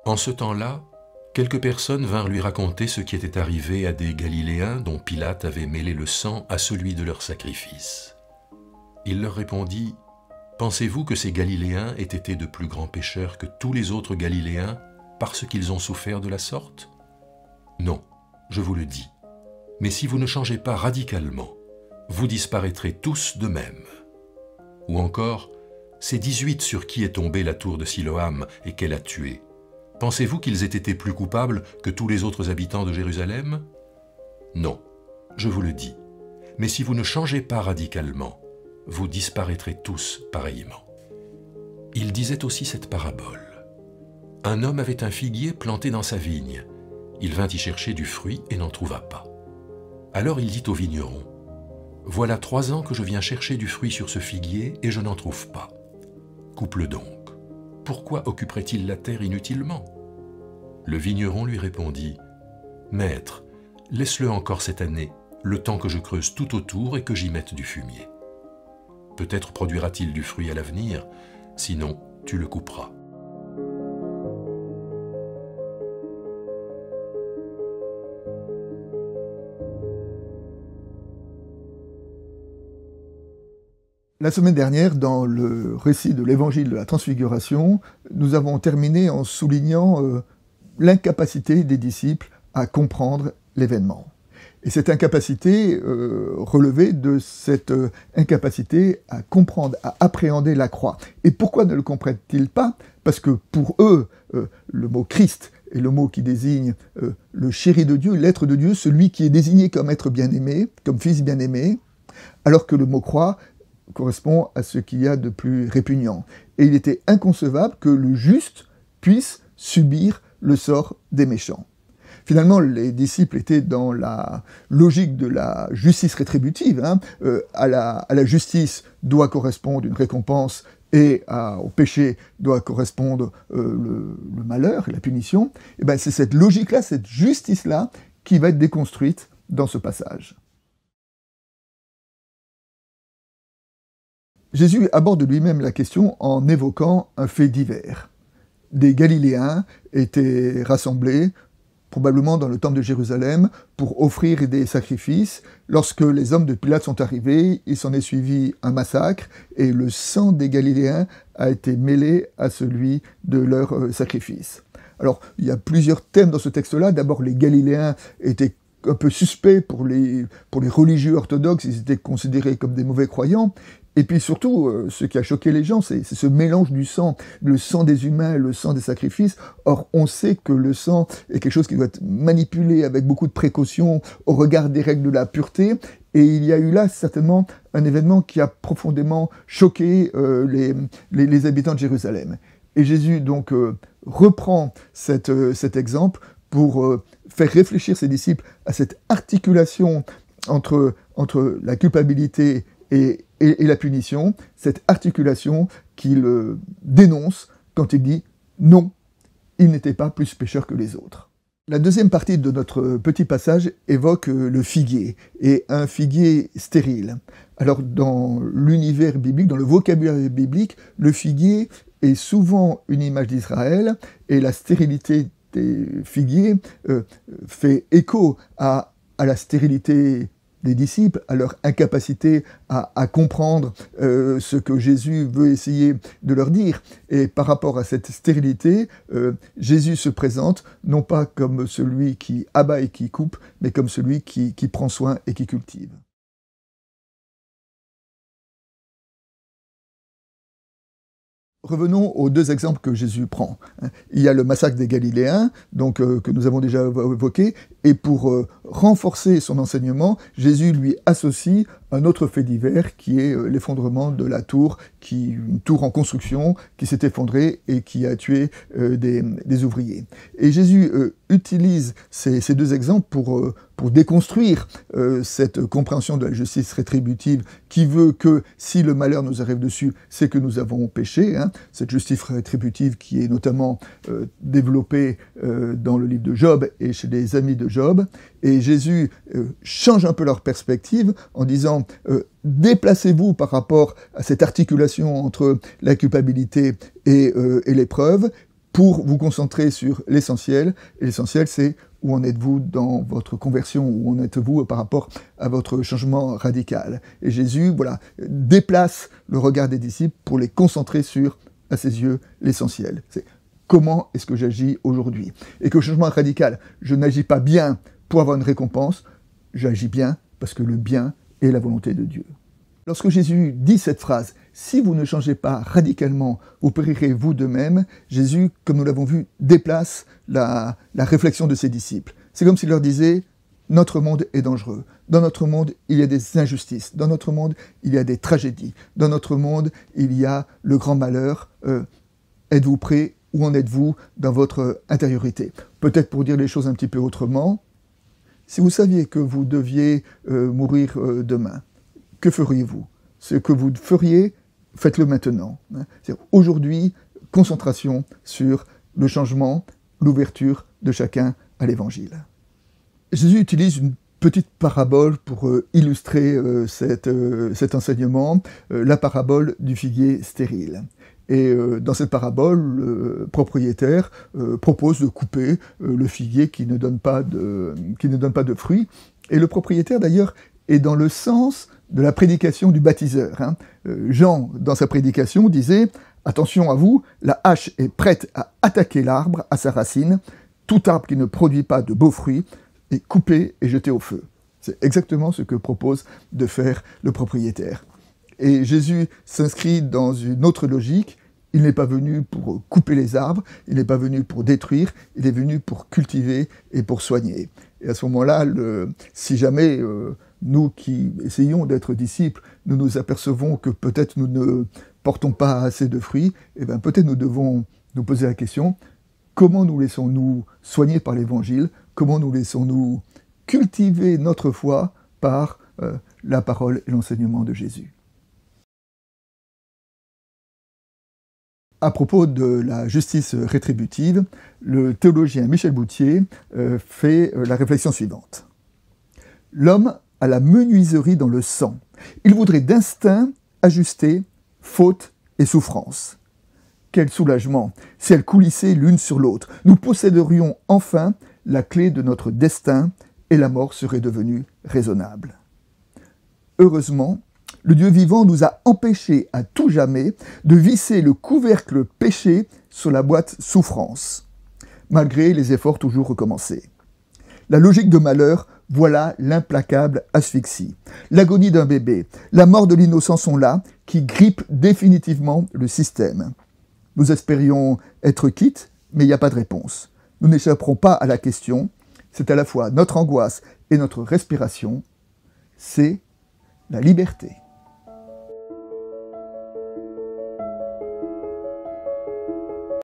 En ce temps-là, quelques personnes vinrent lui raconter ce qui était arrivé à des Galiléens dont Pilate avait mêlé le sang à celui de leur sacrifice. Il leur répondit, « Pensez-vous que ces Galiléens aient été de plus grands pécheurs que tous les autres Galiléens parce qu'ils ont souffert de la sorte? Non, je vous le dis. Mais si vous ne changez pas radicalement, vous disparaîtrez tous de même. » Ou encore, ces 18 sur qui est tombée la tour de Siloam et qu'elle a tués, pensez-vous qu'ils aient été plus coupables que tous les autres habitants de Jérusalem? Non, je vous le dis. Mais si vous ne changez pas radicalement, vous disparaîtrez tous pareillement. Il disait aussi cette parabole. Un homme avait un figuier planté dans sa vigne. Il vint y chercher du fruit et n'en trouva pas. Alors il dit au vigneron, « Voilà 3 ans que je viens chercher du fruit sur ce figuier et je n'en trouve pas. Coupe-le donc. Pourquoi occuperait-il la terre inutilement ?» Le vigneron lui répondit, « Maître, laisse-le encore cette année, le temps que je creuse tout autour et que j'y mette du fumier. Peut-être produira-t-il du fruit à l'avenir, sinon tu le couperas. » La semaine dernière, dans le récit de l'évangile de la Transfiguration, nous avons terminé en soulignant l'incapacité des disciples à comprendre l'événement. Et cette incapacité relevait de cette incapacité à comprendre, à appréhender la croix. Et pourquoi ne le comprennent-ils pas? Parce que pour eux, le mot Christ est le mot qui désigne le chéri de Dieu, l'être de Dieu, celui qui est désigné comme être bien-aimé, comme fils bien-aimé, alors que le mot croix correspond à ce qu'il y a de plus répugnant. Et il était inconcevable que le juste puisse subir le sort des méchants. Finalement, les disciples étaient dans la logique de la justice rétributive. À la justice doit correspondre une récompense et au péché doit correspondre le malheur et la punition. Et bien, c'est cette logique-là, cette justice-là, qui va être déconstruite dans ce passage. Jésus aborde lui-même la question en évoquant un fait divers. Des Galiléens étaient rassemblés, probablement dans le temple de Jérusalem, pour offrir des sacrifices. Lorsque les hommes de Pilate sont arrivés, il s'en est suivi un massacre, et le sang des Galiléens a été mêlé à celui de leur sacrifice. Alors, il y a plusieurs thèmes dans ce texte-là. D'abord, les Galiléens étaient un peu suspects pour les religieux orthodoxes, ils étaient considérés comme des mauvais croyants. Et puis surtout, ce qui a choqué les gens, c'est ce mélange du sang, le sang des humains et le sang des sacrifices. Or, on sait que le sang est quelque chose qui doit être manipulé avec beaucoup de précaution au regard des règles de la pureté. Et il y a eu là certainement un événement qui a profondément choqué les habitants de Jérusalem. Et Jésus donc reprend cet exemple pour faire réfléchir ses disciples à cette articulation entre la culpabilité et la punition, cette articulation qu'il dénonce quand il dit « non, il n'était pas plus pécheur que les autres ». La deuxième partie de notre petit passage évoque le figuier, et un figuier stérile. Alors dans l'univers biblique, dans le vocabulaire biblique, le figuier est souvent une image d'Israël, et la stérilité des figuiers fait écho à la stérilité des disciples, à leur incapacité à comprendre ce que Jésus veut essayer de leur dire. Et par rapport à cette stérilité, Jésus se présente non pas comme celui qui abat et qui coupe, mais comme celui qui prend soin et qui cultive. Revenons aux 2 exemples que Jésus prend. Il y a le massacre des Galiléens, donc que nous avons déjà évoqué, et pour renforcer son enseignement, Jésus lui associe un autre fait divers qui est l'effondrement de la tour, une tour en construction qui s'est effondrée et qui a tué des ouvriers. Et Jésus utilise ces 2 exemples pour déconstruire cette compréhension de la justice rétributive qui veut que si le malheur nous arrive dessus, c'est que nous avons péché. Cette justice rétributive qui est notamment développée dans le livre de Job et chez les amis de Job. Et Jésus change un peu leur perspective en disant déplacez-vous par rapport à cette articulation entre la culpabilité et l'épreuve. pour vous concentrer sur l'essentiel. Et l'essentiel, c'est où en êtes-vous dans votre conversion, où en êtes-vous par rapport à votre changement radical. Et Jésus, voilà, déplace le regard des disciples pour les concentrer sur, à ses yeux, l'essentiel. C'est comment est-ce que j'agis aujourd'hui? Et que le changement radical, je n'agis pas bien pour avoir une récompense, j'agis bien parce que le bien est la volonté de Dieu. Lorsque Jésus dit cette phrase, « Si vous ne changez pas radicalement, vous périrez vous de même », Jésus, comme nous l'avons vu, déplace la réflexion de ses disciples. C'est comme s'il leur disait, « Notre monde est dangereux. Dans notre monde, il y a des injustices. Dans notre monde, il y a des tragédies. Dans notre monde, il y a le grand malheur. Êtes-vous prêts? Où en êtes-vous dans votre intériorité ?» Peut-être pour dire les choses un petit peu autrement, si vous saviez que vous deviez mourir demain, que feriez-vous? Ce que vous feriez, faites-le maintenant. Aujourd'hui, concentration sur le changement, l'ouverture de chacun à l'Évangile. Jésus utilise une petite parabole pour illustrer cet enseignement, la parabole du figuier stérile. Et dans cette parabole, le propriétaire propose de couper le figuier qui ne donne pas de fruits. Et le propriétaire, d'ailleurs, est dans le sens de la prédication du baptiseur. Jean, dans sa prédication, disait « Attention à vous, la hache est prête à attaquer l'arbre à sa racine. Tout arbre qui ne produit pas de beaux fruits est coupé et jeté au feu. » C'est exactement ce que propose de faire le propriétaire. Et Jésus s'inscrit dans une autre logique. Il n'est pas venu pour couper les arbres, il n'est pas venu pour détruire, il est venu pour cultiver et pour soigner. Et à ce moment-là, si jamais nous qui essayons d'être disciples, nous nous apercevons que peut-être nous ne portons pas assez de fruits, eh bien peut-être nous devons nous poser la question, comment nous laissons-nous soigner par l'Évangile? Comment nous laissons-nous cultiver notre foi par la parole et l'enseignement de Jésus? À propos de la justice rétributive, le théologien Michel Boutier fait la réflexion suivante. L'homme a la menuiserie dans le sang. Il voudrait d'instinct ajuster faute et souffrance. Quel soulagement si elles coulissaient l'une sur l'autre. Nous posséderions enfin la clé de notre destin et la mort serait devenue raisonnable. Heureusement, le Dieu vivant nous a empêchés à tout jamais de visser le couvercle péché sur la boîte souffrance, malgré les efforts toujours recommencés. La logique de malheur, voilà l'implacable asphyxie. L'agonie d'un bébé, la mort de l'innocent sont là, qui grippent définitivement le système. Nous espérions être quittes, mais il n'y a pas de réponse. Nous n'échapperons pas à la question, c'est à la fois notre angoisse et notre respiration, c'est la liberté.